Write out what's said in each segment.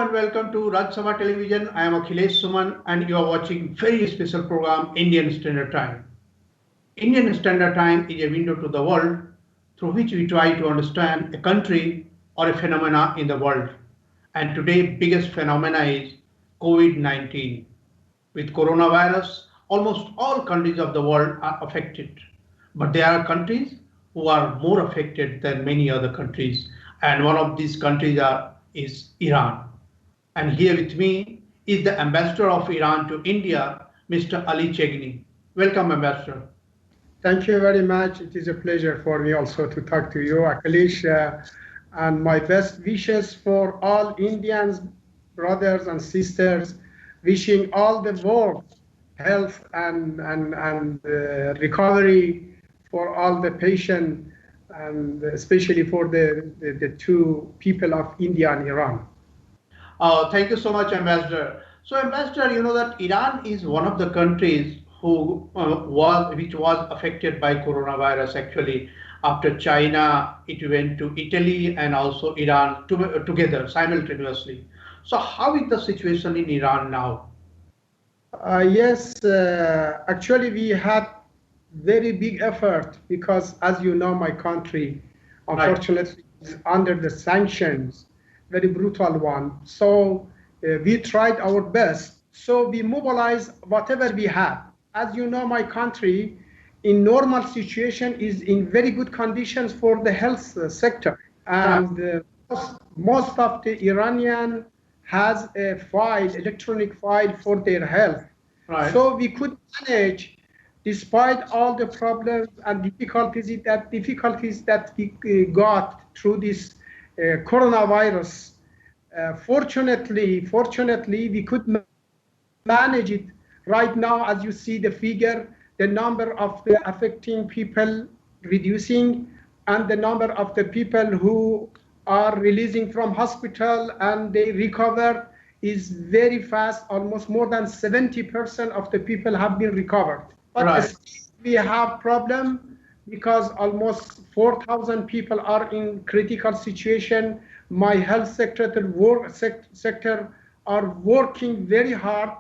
and welcome to Raj Sabha Television. I am Akhilesh Suman and you are watching very special program Indian Standard Time. Indian Standard Time is a window to the world through which we try to understand a country or a phenomena in the world. And today biggest phenomena is COVID-19. With coronavirus, almost all countries of the world are affected. But there are countries who are more affected than many other countries. And one of these countries is Iran. And here with me is the ambassador of Iran to India, Mr. Ali Chegeni. Welcome, Ambassador. Thank you very much. It is a pleasure for me also to talk to you, Akhilesh, and my best wishes for all Indians, brothers and sisters, wishing all the world health and recovery for all the patients, and especially for the two people of India and Iran. Thank you so much, Ambassador. So, Ambassador, you know that Iran is one of the countries which was affected by coronavirus. Actually, after China, it went to Italy and also Iran together simultaneously. So, how is the situation in Iran now? Yes, actually, we had very big effort because, as you know, my country, unfortunately, is under the sanctions, very brutal one. So we tried our best. So we mobilized whatever we had. As you know, my country, in normal situation, is in very good conditions for the health sector. And most of the Iranian has a file, electronic file for their health. Right. So we could manage, despite all the problems and difficulties that we got through this coronavirus. Fortunately, we could manage it. Right now, as you see the figure, the number of the affecting people reducing, and the number of the people who are releasing from hospital and they recover is very fast. Almost more than 70% of the people have been recovered. But still we have problem because almost 4,000 people are in critical situation. My health sector are working very hard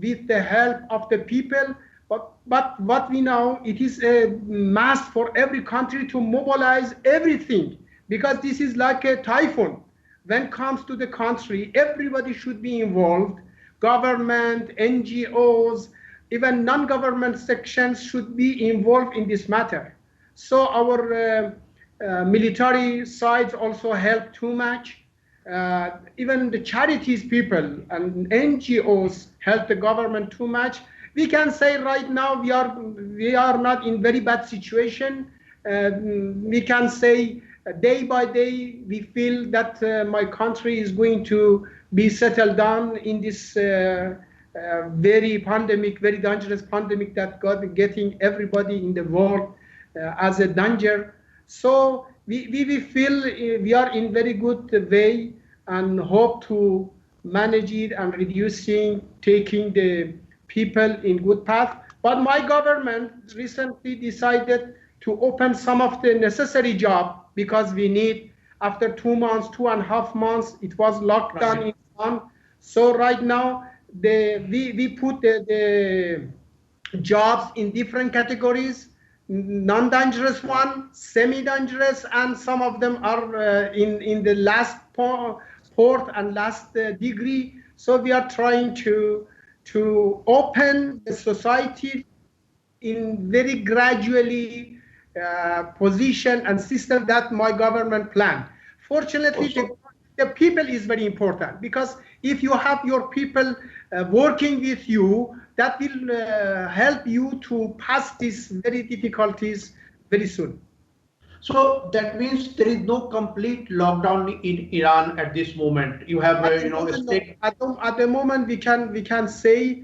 with the help of the people. But what we know, it is a must for every country to mobilize everything, because this is like a typhoon. When it comes to the country, everybody should be involved. Government, NGOs, even non-government sections should be involved in this matter. So our military sides also help too much. Even the charities people and NGOs help the government too much. We can say right now we are not in very bad situation. We can say day by day we feel that my country is going to be settled down in this very dangerous pandemic that got getting everybody in the world as a danger. So we feel we are in very good way and hope to manage it and taking the people in good path. But my government recently decided to open some of the necessary job, because we need, after 2.5 months, it was locked down in Iran. So right now we put the jobs in different categories: non-dangerous one, semi-dangerous, and some of them are in the last port and last degree. So we are trying to open the society in very gradually position and system that my government planned. Fortunately, the people is very important, because if you have your people working with you, that will help you to pass these very difficulties very soon. So that means there is no complete lockdown in Iran at this moment. You have, a state. At the moment, we can say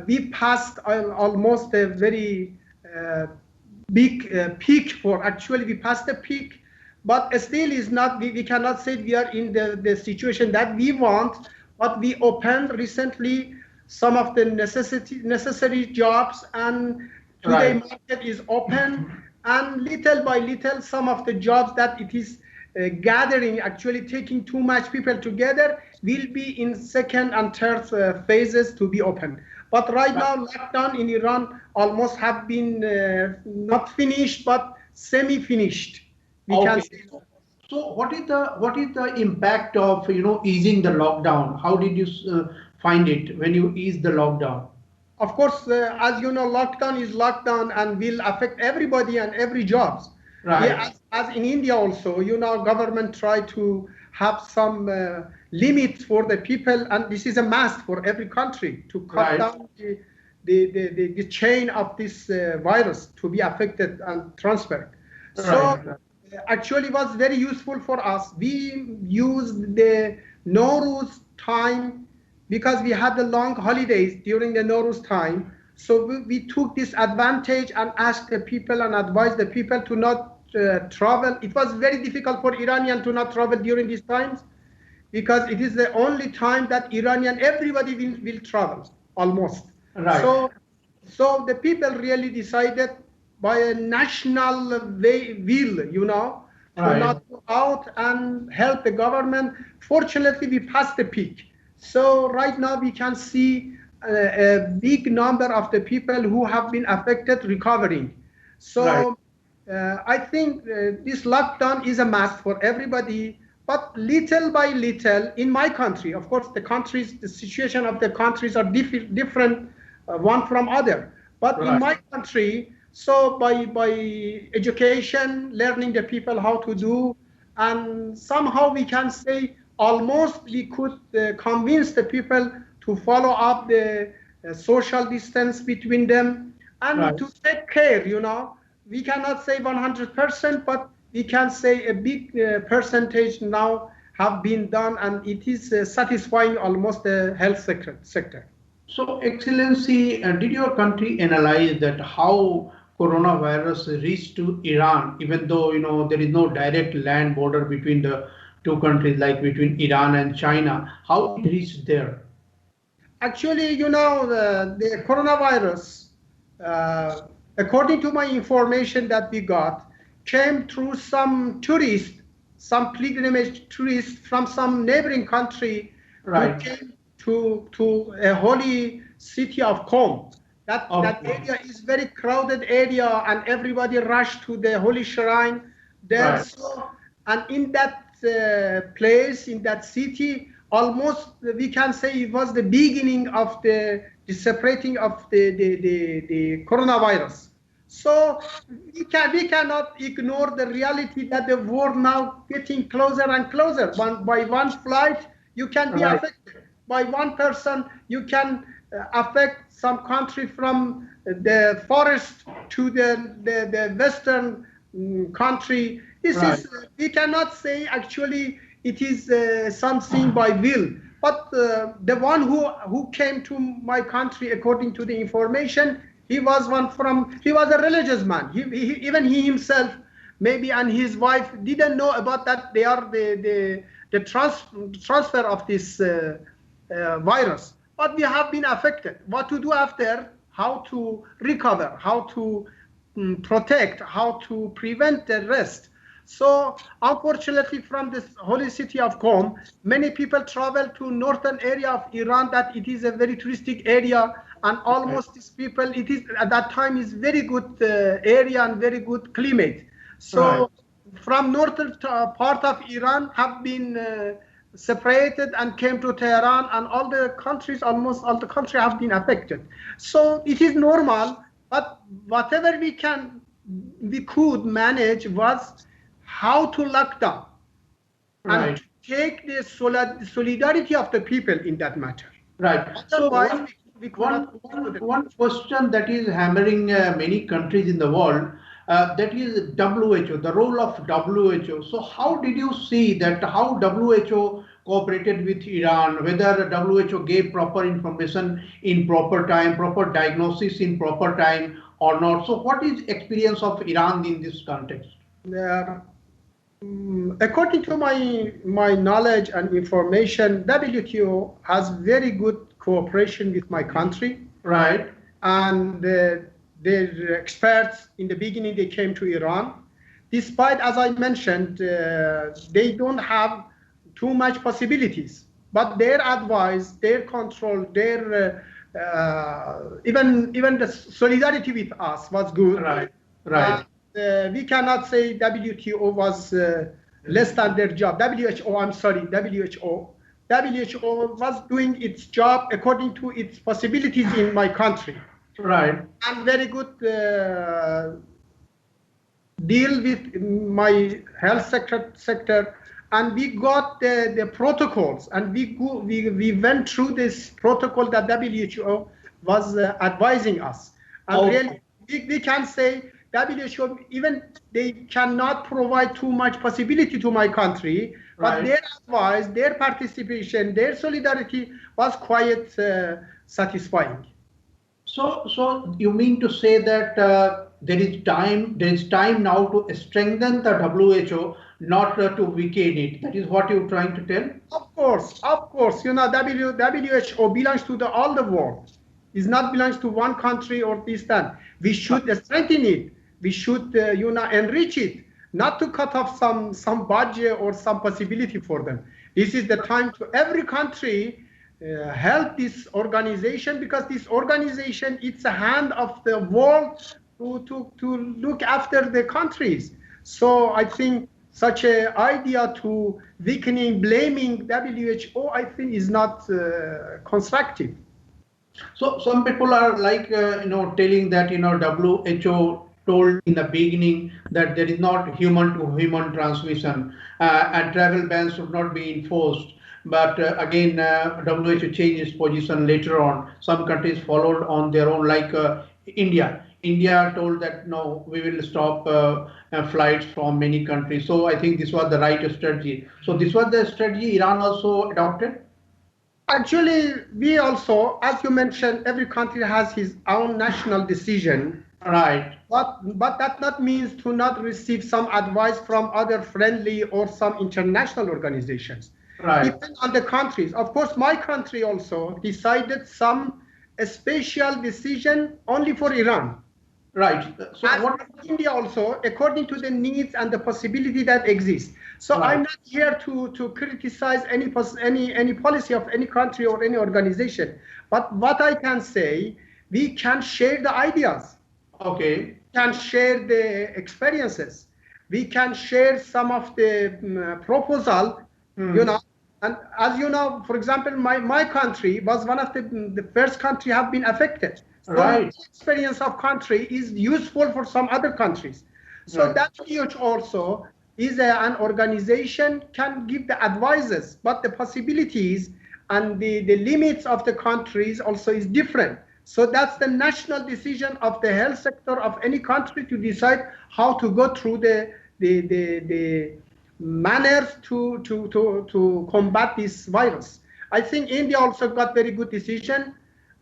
we passed almost a very big peak. Actually, we passed the peak, but still is not. We cannot say we are in the situation that we want. But we opened recently some of the necessary jobs, and today market is open. And little by little, some of the jobs that it is gathering, actually taking too much people together, will be in second and third phases to be opened. But right now, lockdown in Iran almost have been not finished, but semi-finished. We can Okay. say. So what is the impact of easing the lockdown? How did you find it when you ease the lockdown? Of course, as you know, lockdown is lockdown and will affect everybody and every jobs. Yeah, Right. as in India also, government try to have some limits for the people, and this is a must for every country to cut Right. down the chain of this virus to be affected and transferred. So Right. Right. actually was very useful for us. We used the Nowruz time because we had the long holidays during the Nowruz time. So we took this advantage and asked the people and advised the people to not travel. It was very difficult for Iranian to not travel during these times because it is the only time that Iranian everybody will travel almost. Right. So the people really decided by a national will, to Right. not go out and help the government. Fortunately, we passed the peak. So right now we can see a big number of the people who have been affected recovering. Right. So I think this lockdown is a must for everybody, but little by little in my country, of course, the situation of the countries are different one from other. But in Right. my country, so by education, learning the people how to do, and somehow we can say almost we could convince the people to follow up the social distance between them and Right. to take care. We cannot say 100%, but we can say a big percentage now have been done, and it is satisfying almost the health sector. So, Excellency, did your country analyze that how coronavirus reached to Iran, even though there is no direct land border between the two countries, like between Iran and China? How it reached there? Actually, the coronavirus, uh, according to my information that we got, came through some tourists, some pilgrimage tourists from some neighboring country who Right. came to a holy city of Qom. That Okay. area is very crowded area, and everybody rushed to the holy shrine there. Right. So, and in that place, in that city, almost we can say it was the beginning of the separating of the coronavirus. So we cannot ignore the reality that the world now getting closer and closer. By one flight, you can be Right. affected. By one person, you can affect some country from the forest to the western country. This Right. is, we cannot say actually it is something by will. But the one who came to my country, according to the information, he was a religious man. Even he himself, maybe, and his wife didn't know about that. They are the transfer of this virus. But we have been affected. What to do after? How to recover? How to protect? How to prevent the rest? So, unfortunately, from this holy city of Qom, many people travel to northern area of Iran. That it is a very touristic area, and Right. almost these people, it is at that time is very good area and very good climate. Right. So, from northern part of Iran have been separated and came to Tehran, and all the countries, almost all the country have been affected. So it is normal, but whatever we could manage was how to lock down and Right. to take the solidarity of the people in that matter. Right. So Otherwise, we could one, not go to one, the one question that is hammering many countries in the world, that is WHO, the role of WHO. So how did you see that, how WHO cooperated with Iran, whether WHO gave proper information in proper time, proper diagnosis in proper time or not? So what is experience of Iran in this context? uh, according to my knowledge and information, WTO has very good cooperation with my country, Right. and their experts in the beginning they came to Iran. despite, as I mentioned, they don't have too much possibilities. But their advice, their control, their even the solidarity with us was good. Right, right. We cannot say WTO was less than their job. WHO, I'm sorry, WHO. WHO was doing its job according to its possibilities in my country. Right. And very good deal with my health sector, and we got the protocols, and we went through this protocol that WHO was advising us. And really, we can say WHO, even they cannot provide too much possibility to my country, but their advice, their participation, their solidarity was quite satisfying. So you mean to say that there is time now to strengthen the WHO, not to weaken it. That is what you're trying to tell? Of course. You know, WHO belongs to all the world. It not belongs to one country or this that. We should strengthen it. We should enrich it, not to cut off some budget or some possibility for them. This is the time to every country help this organization, because this organization, it's a hand of the world to look after the countries. So I think such an idea to weakening, blaming WHO, I think is not constructive. So some people are like telling that WHO told in the beginning that there is not human to human transmission and travel bans should not be enforced. But again, WHO changed its position later on. Some countries followed on their own, like India. India told that no, we will stop flights from many countries. So I think this was the right strategy. So this was the strategy Iran also adopted? Actually, we also, as you mentioned, every country has his own national decision. Right. But that not means to not receive some advice from other friendly or some international organizations. Right. Depends on the countries. Of course, my country also decided some special decision only for Iran. Right. So and India also, according to the needs and the possibility that exists. So right. I'm not here to criticize any policy of any country or any organization. But what I can say, we can share the ideas. Okay. We can share the experiences. We can share some of the proposal, And as you know, for example, my country was one of the first country have been affected. So right. The experience of country is useful for some other countries. So right. That WHO also is an organization, can give the advices, but the possibilities and the limits of the countries also is different. So that's the national decision of the health sector of any country to decide how to go through the manners to combat this virus. I think India also got very good decision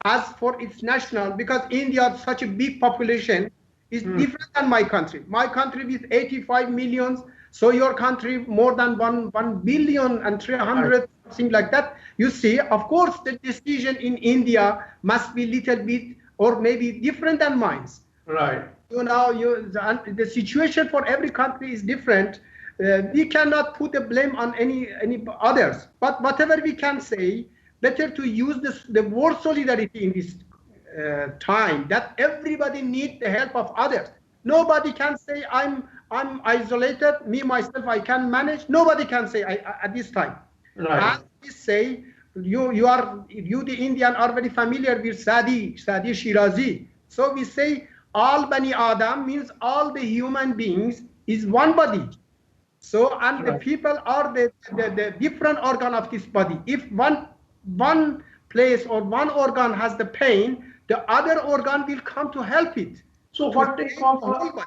as for its national, because India is such a big population, is different than my country. My country with 85 million, so your country more than 1 billion and 300, something like that. You see, of course, the decision in India must be little bit or maybe different than mine. Right. The situation for every country is different. We cannot put the blame on any others. But whatever we can say, better to use the word solidarity in this time, that everybody needs the help of others. Nobody can say I'm isolated, me myself I can manage. Nobody can say at this time. Right. And we say you the Indian are very familiar with Sadi Shirazi. So we say all Bani Adam means all the human beings is one body. So and the people are the different organ of this body. If one place or one organ has the pain, the other organ will come to help it. So what type of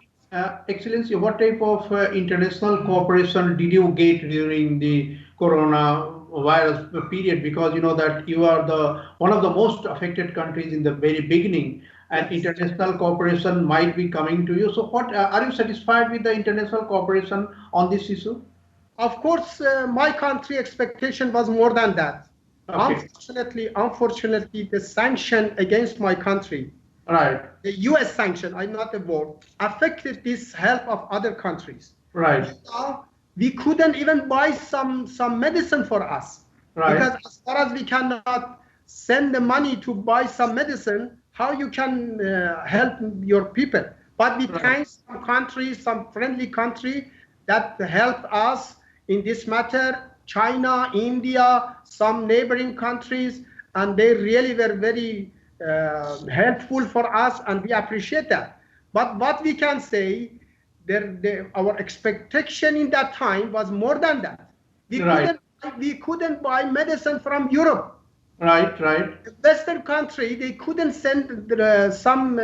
Excellency, what type of international cooperation did you get during the coronavirus period? Because you know that you are one of the most affected countries in the very beginning, and international cooperation might be coming to you. So what are you satisfied with the international cooperation on this issue? Of course, my country expectation was more than that. Okay. Unfortunately, the sanction against my country Right. The U.S. sanction, I not the war, affected this help of other countries. Right. Now, we couldn't even buy some medicine for us Right. because as far as we cannot send the money to buy some medicine, how you can help your people? But we Right. thank some countries, some friendly country that helped us in this matter. China, India, some neighboring countries, and they really were very helpful for us, and we appreciate that. But what we can say, our expectation in that time was more than that. We Right. couldn't we couldn't buy medicine from Europe. Right. Right. The Western country, they couldn't send some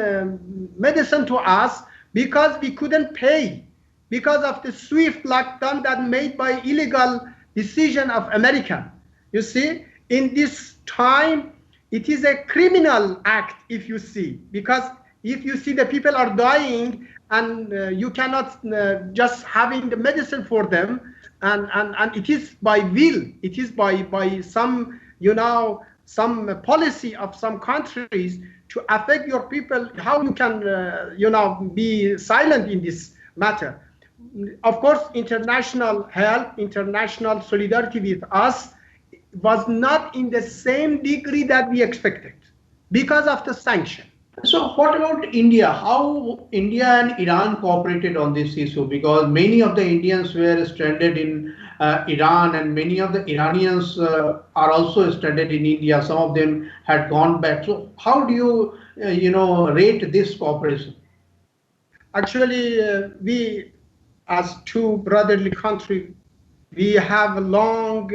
medicine to us because we couldn't pay because of the swift lockdown that made by illegal decision of America. You see, in this time, it is a criminal act if you see, because if you see the people are dying and you cannot just having the medicine for them, and it is by will, it is by some, some policy of some countries to affect your people, how you can be silent in this matter. Of course, international help, international solidarity with us was not in the same degree that we expected because of the sanction. So what about India? How India and Iran cooperated on this issue? Because many of the Indians were stranded in Iran, and many of the Iranians are also stranded in India. Some of them had gone back. So how do you, rate this cooperation? Actually, we, as two brotherly countries, we have a long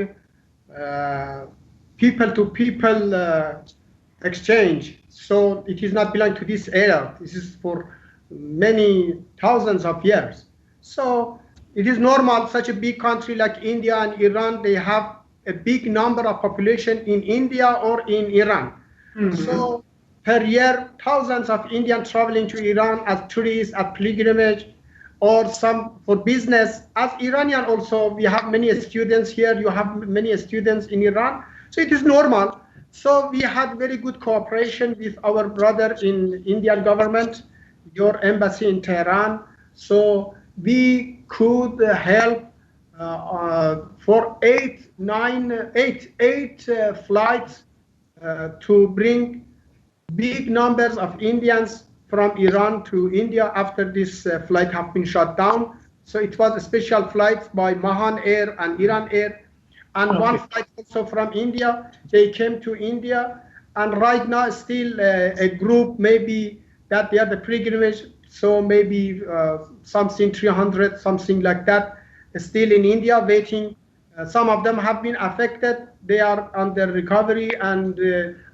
people-to-people exchange. So it is not belong to this era. This is for many thousands of years. So it is normal, such a big country like India and Iran, they have a big number of population in India or in Iran. Mm-hmm. So per year, thousands of Indians traveling to Iran as tourists, as pilgrimage, or some for business. As Iranian also, we have many students here. You have many students in Iran. So it is normal. So we had very good cooperation with our brother in Indian government, your embassy in Tehran. So we could help for eight flights to bring big numbers of Indians from Iran to India after this flight have been shut down. So it was a special flight by Mahan Air and Iran Air. And okay. One flight also from India, they came to India. And right now still a group, maybe that they are the pilgrimage, so maybe something 300, something like that, still in India waiting. Some of them have been affected. They are under recovery, and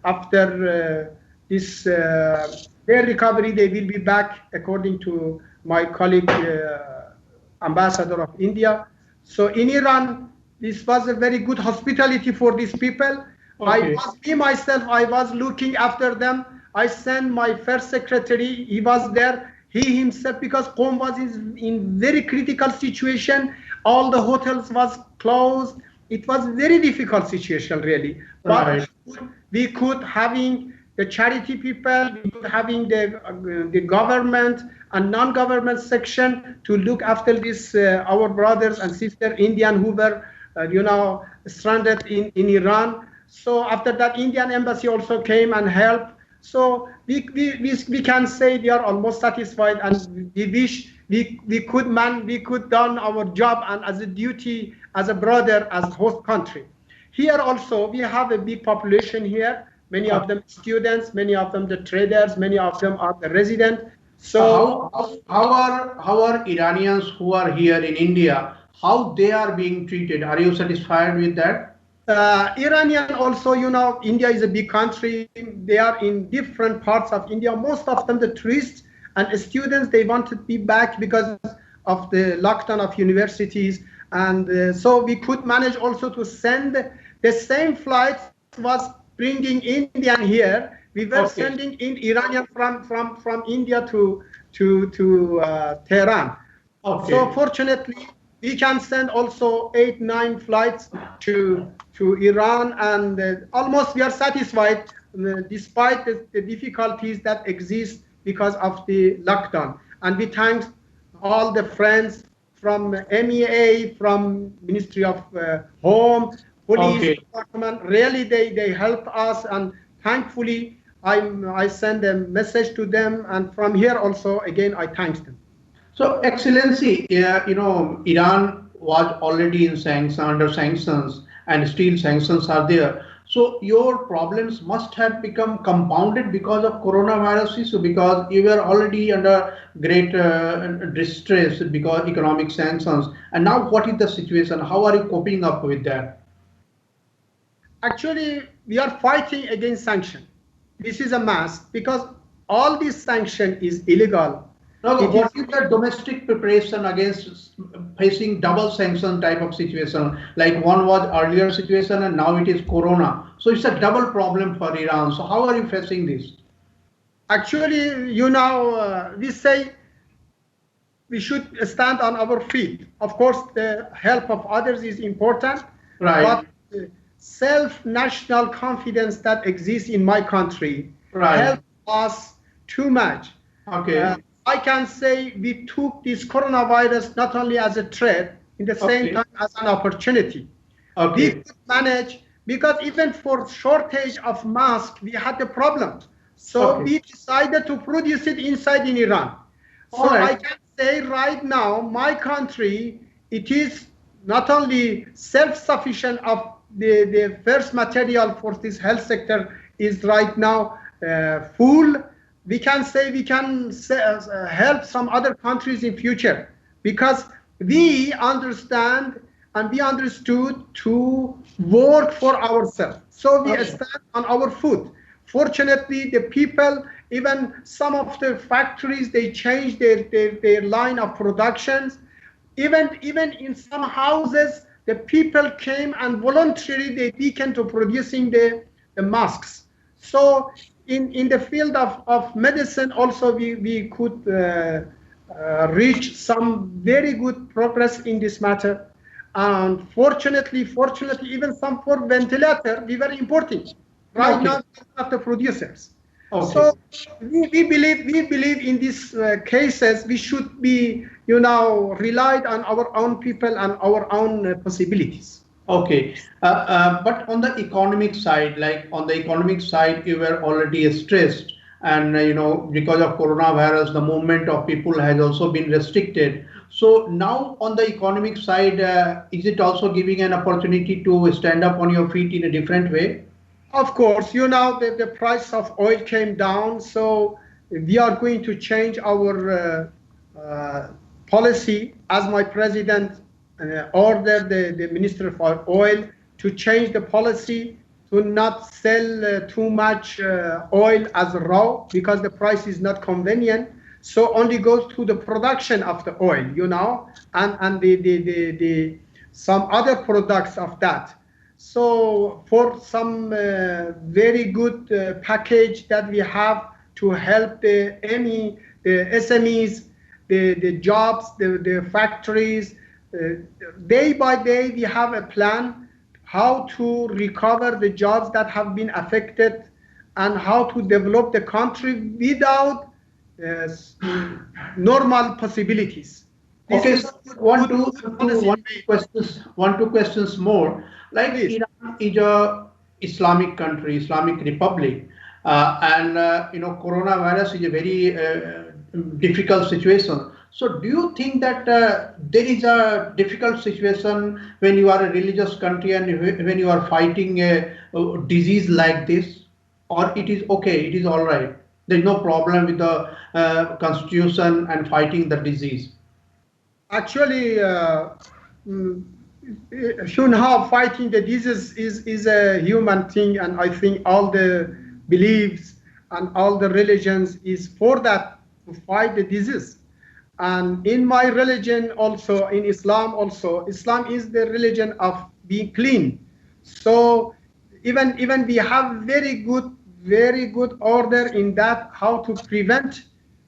after this their recovery, they will be back, according to my colleague, ambassador of India. So in Iran, this was a very good hospitality for these people. Okay. I was looking after them. I sent my first secretary. He was there. He himself, because Qom was in very critical situation. All the hotels was closed. It was very difficult situation, really. Right. But we could having the charity people, we could having the government and non-government section to look after this our brothers and sisters Indian who were stranded in Iran. So after that, Indian embassy also came and helped. So we can say we are almost satisfied, and we wish we could done our job and as a duty as a brother, as host country. Here also we have a big population here. Many of them students, many of them the traders, many of them are the resident. So how are Iranians who are here in India, how they are being treated? Are you satisfied with that? Iranian also, India is a big country. They are in different parts of India. Most of them, the tourists and students, they want to be back because of the lockdown of universities. And so we could manage also to send the same flights was bringing Indian here. We were sending in Iranian from India to Tehran. Okay. So fortunately, we can send also 8-9 flights to Iran, and almost we are satisfied. despite the difficulties that exist because of the lockdown. And we thank all the friends from MEA, from Ministry of Home, Police Okay. Department. Really, they help us, and thankfully, I send a message to them. And from here also, again, I thank them. So, Excellency, Iran was already in under sanctions, and still sanctions are there. So, your problems must have become compounded because of coronavirus issue, because you were already under great distress because economic sanctions. And now, what is the situation? How are you coping up with that? Actually, we are fighting against sanction. This is a mass because all this sanction is illegal. Now, It what is is the domestic preparation against facing double sanction type of situation? Like one was earlier situation and now it is Corona. So it's a double problem for Iran. So how are you facing this? actually, we say we should stand on our feet. Of course, the help of others is important, Right, but self-national confidence that exists in my country right. helps us too much. Uh, Okay, I can say we took this coronavirus not only as a threat, in the same okay, time as an opportunity. We okay, could manage because even for shortage of masks, we had the problem. So okay. we decided to produce it inside in Iran. All So I right. can say right now, my country, it is not only self-sufficient of the first material for this health sector is right now full. We can say we can help some other countries in future because we understand and we understood to work for ourselves. So we Okay. stand on our foot. Fortunately, the people, even some of the factories, they changed their line of productions. Even in some houses, the people came and voluntarily they began to producing the masks. So in the field of medicine also we could reach some very good progress in this matter. And fortunately, even some for ventilator we were importing. Right now, Okay. we are not the producers. Okay. So we believe in these cases we should be relied on our own people and our own possibilities. Okay, but on the economic side, like on the economic side, you were already stressed, and because of coronavirus, the movement of people has also been restricted. So now on the economic side, is it also giving an opportunity to stand up on your feet in a different way? Of course, the price of oil came down, so we are going to change our policy as my president ordered the Minister for Oil to change the policy to not sell too much oil as raw because the price is not convenient. So only goes to the production of the oil, and the some other products of that. So for some very good package that we have to help the SMEs, the jobs, the factories, day by day we have a plan how to recover the jobs that have been affected and how to develop the country without uh, normal possibilities. This Okay, is so one, good, two, good two, policy. one, two questions more. Like Please. Iran is a Islamic country, Islamic Republic, and coronavirus is a very difficult situation. So, do you think that there is a difficult situation when you are a religious country and when you are fighting a disease like this, or it is okay, it is all right? There is no problem with the constitution and fighting the disease. Actually, mm, fighting the disease is a human thing, and I think all the beliefs and all the religions is for that to fight the disease. And in my religion also, in Islam also, Islam is the religion of being clean. So even we have very good order in that how to prevent,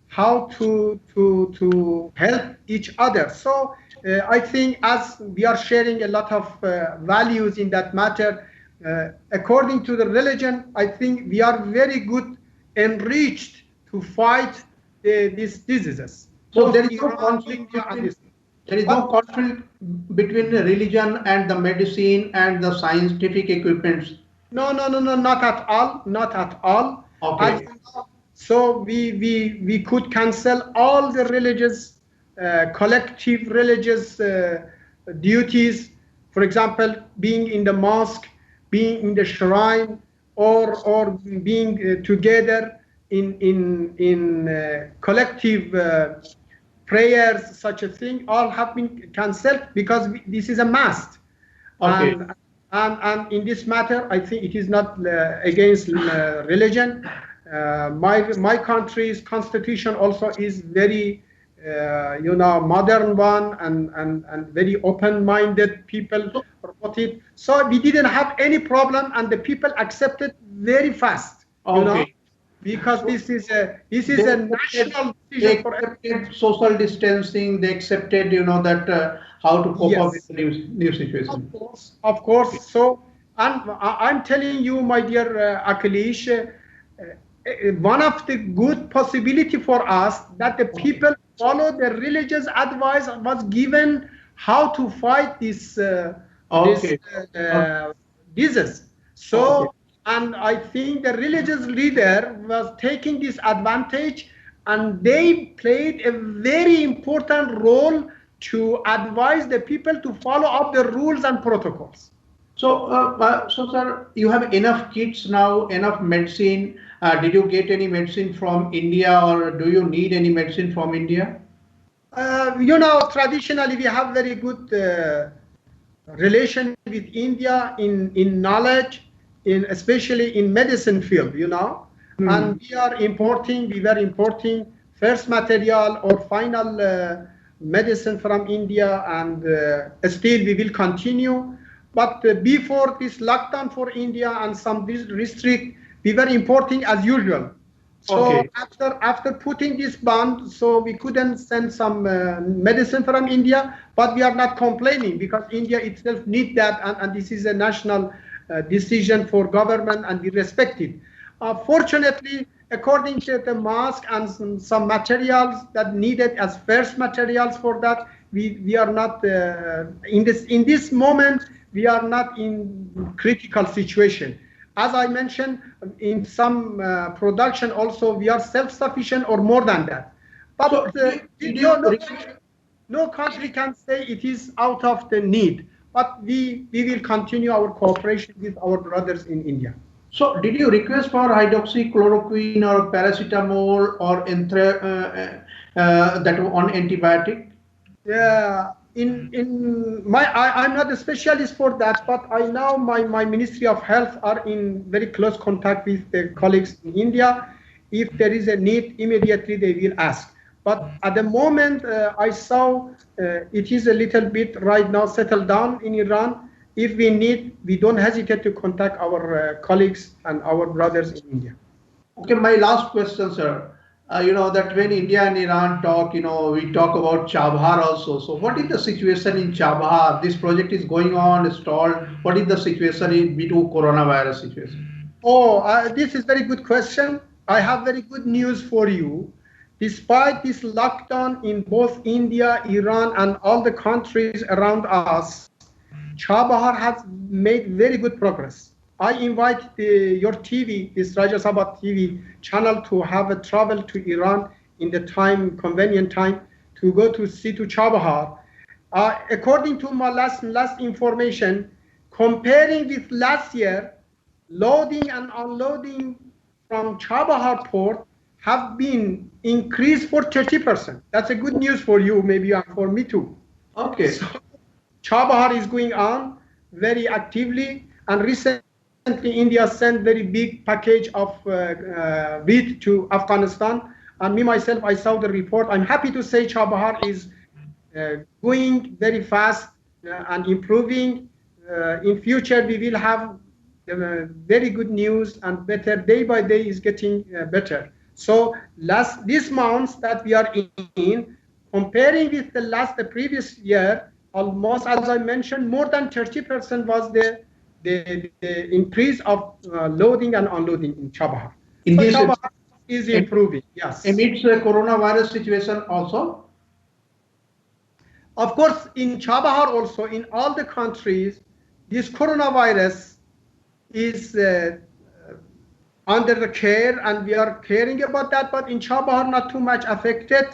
how to help each other. So I think as we are sharing a lot of values in that matter, according to the religion, I think we are very good enriched to fight these diseases. So Both there is no Iran, conflict India, and between this. there is no But conflict between the religion and the medicine and the scientific equipments. no, no, no, no, not at all, not at all. As Okay. you know, so we could cancel all the religious, collective religious duties. For example, being in the mosque, being in the shrine, or being together in collective prayers, such a thing, all have been cancelled because this is a must. Okay. And in this matter, I think it is not against religion. My country's constitution also is very, modern one, and very open-minded people wrote it. So we didn't have any problem, and the people accepted very fast, Okay. because So this is a national they decision for everyone. accepted social distancing. They accepted, that how to cope up with Yes. the new situation. Of course. So I'm telling you, my dear Akhilesh, one of the good possibility for us that the Okay. people follow the religious advice was given how to fight this Okay. Okay. disease. Okay. So, and I think the religious leader was taking this advantage, and they played a very important role to advise the people to follow up the rules and protocols. So, sir, you have enough kits now, enough medicine. Did you get any medicine from India, or do you need any medicine from India? Traditionally we have very good relation with India in knowledge, in especially in medicine field, Hmm. and we were importing first material or final medicine from India, and still we will continue. But before this lockdown for India and some restrict, we were importing as usual. So Okay. after putting this ban, so we couldn't send some medicine from India, but we are not complaining because India itself need that, and this is a national decision for government, and we respect it. Fortunately, according to the mask and some materials that needed as first materials for that, we are not in this moment, we are not in critical situation. As I mentioned, in some production also we are self-sufficient or more than that. So, But did no, you no, no country can say it is out of the need. But we will continue our cooperation with our brothers in India. did you request for hydroxychloroquine or paracetamol or that on antibiotic? Yeah, I'm not a specialist for that, but I know my Ministry of Health are in very close contact with the colleagues in India. If there is a need, immediately they will ask. But at the moment, I saw it is a little bit right now settled down in Iran. If we need, we don't hesitate to contact our colleagues and our brothers in India. Okay, my last question, sir. You know that when India and Iran talk, we talk about Chabahar also. So, what is the situation in Chabahar? This project is going on, stalled. What is the situation in B2 coronavirus situation? Oh, this is very good question. I have very good news for you. Despite this lockdown in both India, Iran, and all the countries around us, Chabahar has made very good progress. I invite your TV, this Raja Sabha TV channel, to have a travel to Iran in the convenient time, to go to see to Chabahar. According to my last information, comparing with last year, loading and unloading from Chabahar port have been increased for 30%. That's a good news for you, maybe, and for me too. Okay. So Chabahar is going on very actively, and recently India sent very big package of wheat to Afghanistan. And me myself, I saw the report. I'm happy to say Chabahar is going very fast and improving. In future, we will have very good news, and better day by day is getting better. So this month that we are in, comparing with the previous year, almost, as I mentioned, more than 30% was the the increase of loading and unloading in Chabahar. In So this, Chabahar is improving, yes. amidst the coronavirus situation also? Of course, in Chabahar also, in all the countries, this coronavirus is under the care, and we are caring about that, but in Chabahar not too much affected.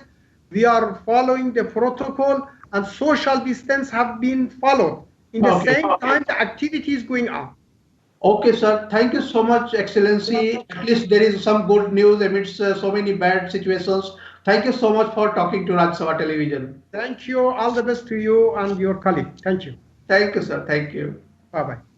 We are following the protocol, and social distance have been followed. In the same time, the activity is going on. Okay, sir. Thank you so much, Excellency. At least there is some good news amidst so many bad situations. Thank you so much for talking to Raj Sabha Television. Thank you. All the best to you and your colleague. Thank you. Thank you, sir. Thank you. Bye-bye.